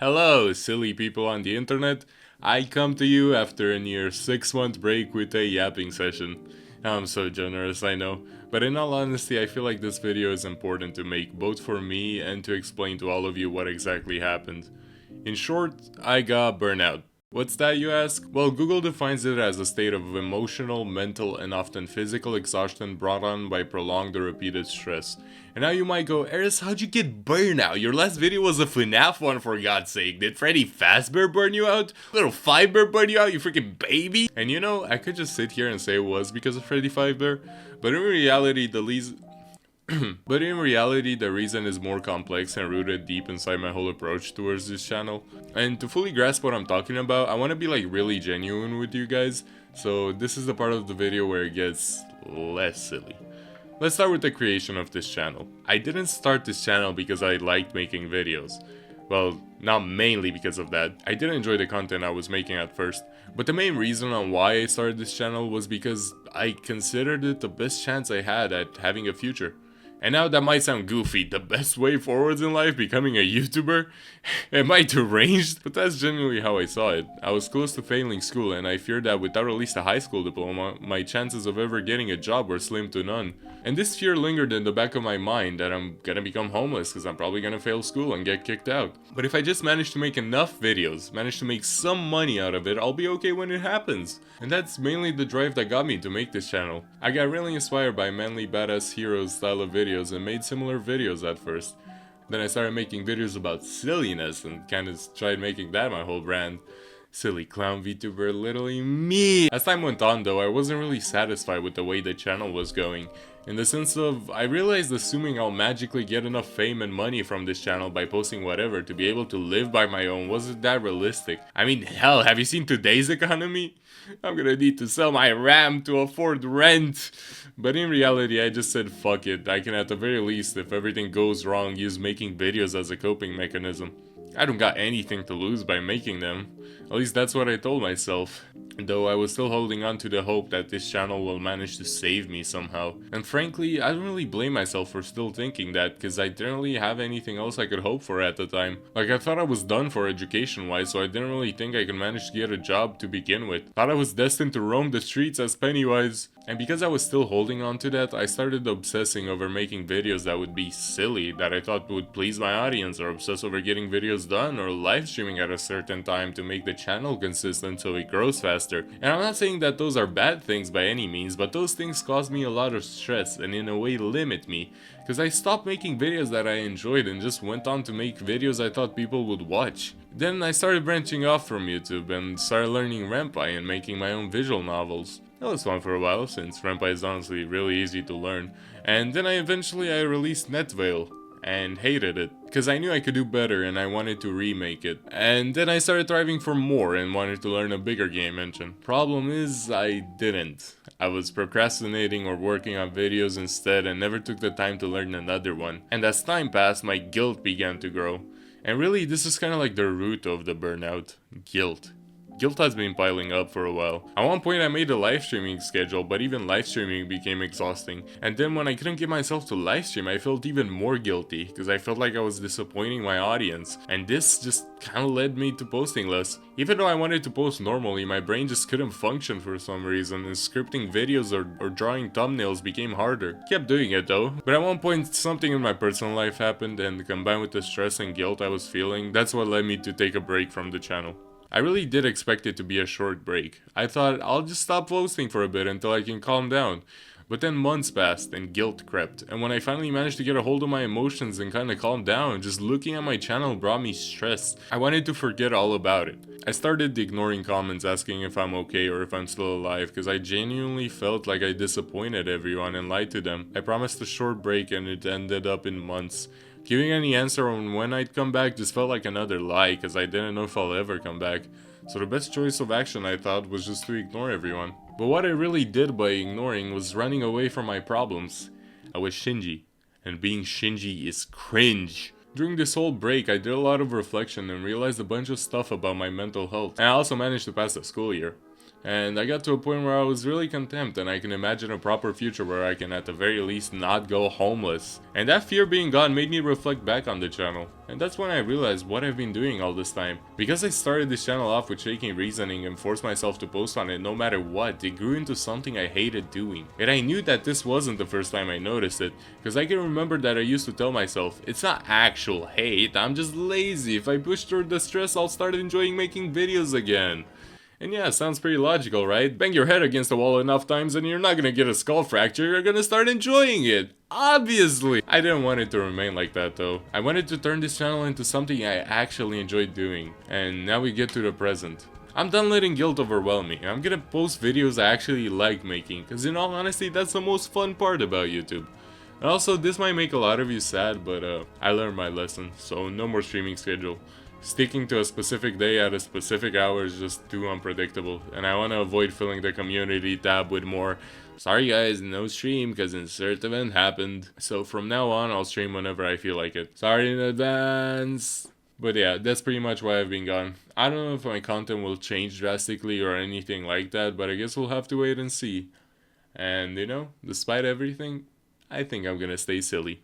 Hello, silly people on the internet. I come to you after a near 6-month break with a yapping session. I'm so generous, I know. But in all honesty, I feel like this video is important to make, both for me and to explain to all of you what exactly happened. In short, I got burnout. What's that, you ask? Well, Google defines it as a state of emotional, mental, and often physical exhaustion brought on by prolonged or repeated stress. And now you might go, Eris, how'd you get burnout? Your last video was a FNAF one, for God's sake. Did Freddy Fazbear burn you out? Little Fiber burn you out, you freaking baby? And you know, I could just sit here and say it was because of Freddy Fazbear, but in reality, the reason is more complex and rooted deep inside my whole approach towards this channel. And to fully grasp what I'm talking about, I want to be like really genuine with you guys, so this is the part of the video where it gets less silly. Let's start with the creation of this channel. I didn't start this channel because I liked making videos. Well, not mainly because of that. I did enjoy the content I was making at first, but the main reason on why I started this channel was because I considered it the best chance I had at having a future. And now that might sound goofy, the best way forwards in life, becoming a YouTuber? Am I deranged? But that's genuinely how I saw it. I was close to failing school and I feared that without at least a high school diploma, my chances of ever getting a job were slim to none. And this fear lingered in the back of my mind that I'm gonna become homeless because I'm probably gonna fail school and get kicked out. But if I just manage to make enough videos, manage to make some money out of it, I'll be okay when it happens. And that's mainly the drive that got me to make this channel. I got really inspired by manly badass heroes style of videos and made similar videos at first. Then I started making videos about silliness and kinda tried making that my whole brand. Silly clown VTuber, literally me! As time went on though, I wasn't really satisfied with the way the channel was going. In the sense of, I realized assuming I'll magically get enough fame and money from this channel by posting whatever to be able to live by my own wasn't that realistic. I mean, hell, have you seen today's economy? I'm gonna need to sell my RAM to afford rent. But in reality, I just said fuck it. I can at the very least, if everything goes wrong, use making videos as a coping mechanism. I don't got anything to lose by making them. At least that's what I told myself. Though I was still holding on to the hope that this channel will manage to save me somehow. And frankly, I don't really blame myself for still thinking that, because I didn't really have anything else I could hope for at the time. Like, I thought I was done for education wise, so I didn't really think I could manage to get a job to begin with. Thought I was destined to roam the streets as Pennywise. And because I was still holding on to that, I started obsessing over making videos that would be silly, that I thought would please my audience, or obsess over getting videos done, or live streaming at a certain time to make the channel consistent so it grows faster. And I'm not saying that those are bad things by any means, but those things cause me a lot of stress and in a way limit me, because I stopped making videos that I enjoyed and just went on to make videos I thought people would watch. Then I started branching off from YouTube and started learning Ren'Py and making my own visual novels. That was fun for a while, since Ren'Py is honestly really easy to learn. And then I released Netvale, and hated it, because I knew I could do better and I wanted to remake it. And then I started thriving for more and wanted to learn a bigger game engine. Problem is, I didn't. I was procrastinating or working on videos instead and never took the time to learn another one. And as time passed, my guilt began to grow. And really, this is kind of like the root of the burnout. Guilt. Guilt has been piling up for a while. At one point I made a live streaming schedule, but even live streaming became exhausting. And then when I couldn't get myself to live stream, I felt even more guilty, because I felt like I was disappointing my audience. And this just kinda led me to posting less. Even though I wanted to post normally, my brain just couldn't function for some reason, and scripting videos or drawing thumbnails became harder. Kept doing it though. But at one point something in my personal life happened, and combined with the stress and guilt I was feeling, that's what led me to take a break from the channel. I really did expect it to be a short break. I thought I'll just stop posting for a bit until I can calm down. But then months passed and guilt crept, and when I finally managed to get a hold of my emotions and kinda calm down, just looking at my channel brought me stress. I wanted to forget all about it. I started ignoring comments asking if I'm okay or if I'm still alive, because I genuinely felt like I disappointed everyone and lied to them. I promised a short break and it ended up in months. Giving any answer on when I'd come back just felt like another lie, because I didn't know if I'll ever come back. So the best choice of action, I thought, was just to ignore everyone. But what I really did by ignoring was running away from my problems. I was Shinji, and being Shinji is cringe. During this whole break, I did a lot of reflection and realized a bunch of stuff about my mental health. And I also managed to pass the school year. And I got to a point where I was really content, and I can imagine a proper future where I can at the very least not go homeless. And that fear being gone made me reflect back on the channel. And that's when I realized what I've been doing all this time. Because I started this channel off with shaky reasoning and forced myself to post on it no matter what, it grew into something I hated doing. And I knew that this wasn't the first time I noticed it, because I can remember that I used to tell myself, it's not actual hate, I'm just lazy. If I push through the stress, I'll start enjoying making videos again. And yeah, sounds pretty logical, right? Bang your head against the wall enough times and you're not gonna get a skull fracture, you're gonna start enjoying it. Obviously! I didn't want it to remain like that though. I wanted to turn this channel into something I actually enjoyed doing. And now we get to the present. I'm done letting guilt overwhelm me. I'm gonna post videos I actually like making, cause in all honesty, that's the most fun part about YouTube. And also, this might make a lot of you sad, but I learned my lesson, so no more streaming schedule. Sticking to a specific day at a specific hour is just too unpredictable, and I want to avoid filling the community tab with more "sorry guys, no stream because insert event happened." So from now on, I'll stream whenever I feel like it. Sorry in advance. But yeah, that's pretty much why I've been gone. I don't know if my content will change drastically or anything like that, but I guess we'll have to wait and see. And you know, despite everything, I think I'm gonna stay silly.